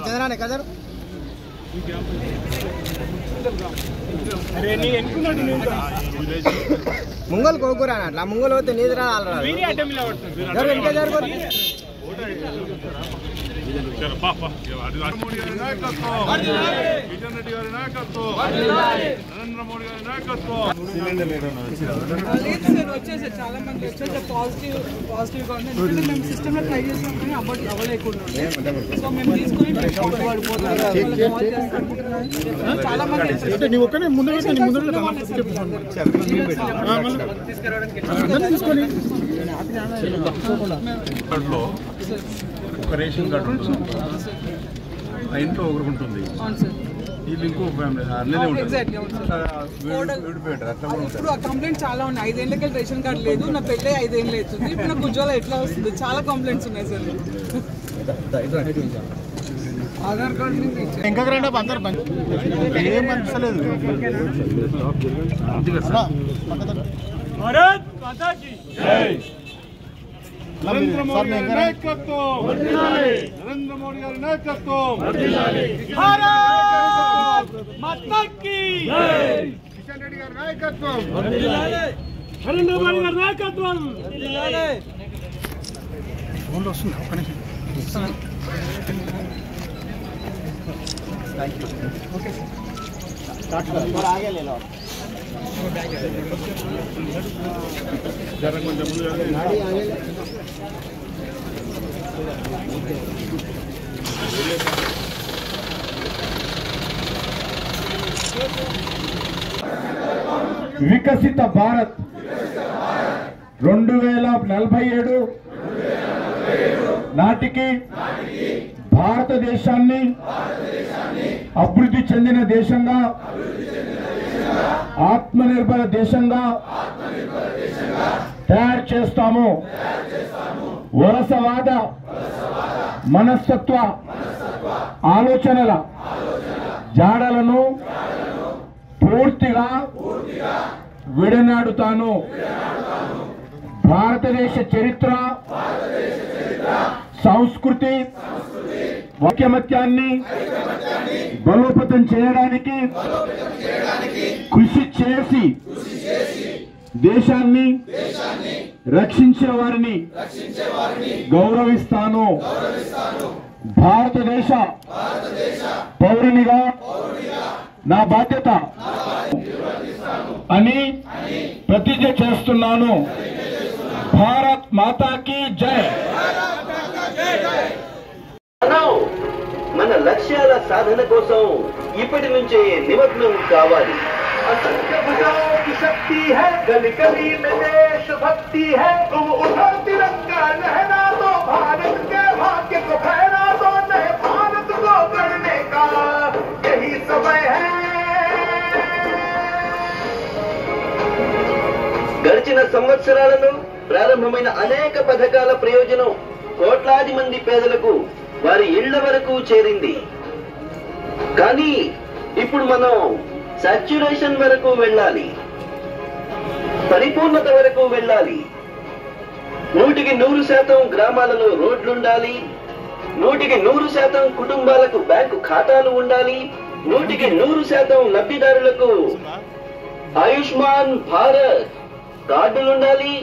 చంద్రానే కదా ముంగల్ కోకురా అట్లా ముంగల్ పోతే నీది రాదు చాలా మంది వచ్చేసి పాజిటివ్ గా ఉంది. మేము సిస్టమ్ లో ట్రై చేసాం కానీ అవ్వలేకుండా సో మేము తీసుకుని చాలా మంది ఒక రేషన్ కార్డు ఉంటుంది, ఆ ఇంట్లో ఒకరికి ఉంటుంది, వీళ్ళు ఇంకో ఫ్యామిలీ అన్నీ ఉంటారు. ఇప్పుడు ఆ కంప్లైంట్ చాలా ఉన్నాయి. 5 ఏళ్ళకి రేషన్ కార్డు లేదు, నా పెళ్ళి 5 ఏళ్ళు అవుతుంది, ఇప్పుడు నాకు ఉజ్వల ఎట్లా వస్తుంది, చాలా కంప్లైంట్స్ ఉన్నాయి సార్. ఆధార్ కార్డు ఇంకా అందరు ఏం పంచలేదు. నరేంద్ర మోడీ గారి నాయకత్వం, నరేంద్ర మోడీ గారి నాయకత్వం, భారత్ మాతా కీ జై. కిషన్ రెడ్డి గారి నాయకత్వం, నరేంద్ర మోడీ గారి నాయకత్వం. ఫోన్లో వస్తుంది ఒక్క నిమిషం. కొంచెం ముందు వికసిత భారత్ 2047 నాటికి భారతదేశాన్ని అభివృద్ధి చెందిన దేశంగా, ఆత్మనిర్భర దేశంగా తయారు చేస్తాము. వలసవాద మనస్తత్వ ఆలోచనల జాడలను పూర్తిగా విడనాడుతాను. భారతదేశ చరిత్ర, సంస్కృతి, ఐకమత్యాన్ని బలోపేతం చేయడానికి కృషి చేసి దేశాన్ని రక్షించే వారిని గౌరవిస్తాను. భారతదేశ పౌరునిగా నా బాధ్యత అని ప్రతిజ్ఞ చేస్తున్నాను. భారత్ మాతా కీ జై. మన లక్ష్యాల సాధన కోసం ఇప్పటి నుంచే నిమగ్నం కావాలి. శక్తి है गली गली में देशभक्ति है, तुम उठा तिरंगा लहरा दो, भारत के भाग्य को फहरा दो, नए भारत को गढ़ने का यही समय है. గడిచిన సంవత్సరాలలో ప్రారంభమైన అనేక పథకాల ప్రయోజనం కోట్లాది మంది పేదలకు వారి ఇళ్ల వరకు చేరింది. కానీ ఇప్పుడు మనం సాచ్యురేషన్ వరకు వెళ్ళాలి, పరిపూర్ణత వరకు వెళ్ళాలి. 100% గ్రామాలలో రోడ్లుండాలి, 100% కుటుంబాలకు బ్యాంకు ఖాతాలు ఉండాలి, 100% లబ్ధిదారులకు ఆయుష్మాన్ భారత్ కార్డులుండాలి,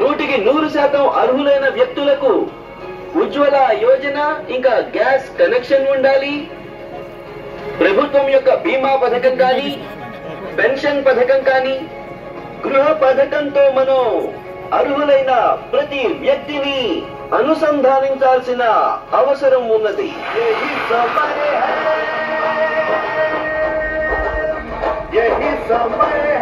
100% అర్హులైన వ్యక్తులకు ఉజ్వల యోజన ఇంకా గ్యాస్ కనెక్షన్ ఉండాలి. ప్రభుత్వం యొక్క బీమా పథకం కానీ, పెన్షన్ పథకం కానీ, గృహ పథకంతో మనం అర్హులైన ప్రతి వ్యక్తిని అనుసంధానించాల్సిన అవసరం ఉన్నది. यही समय है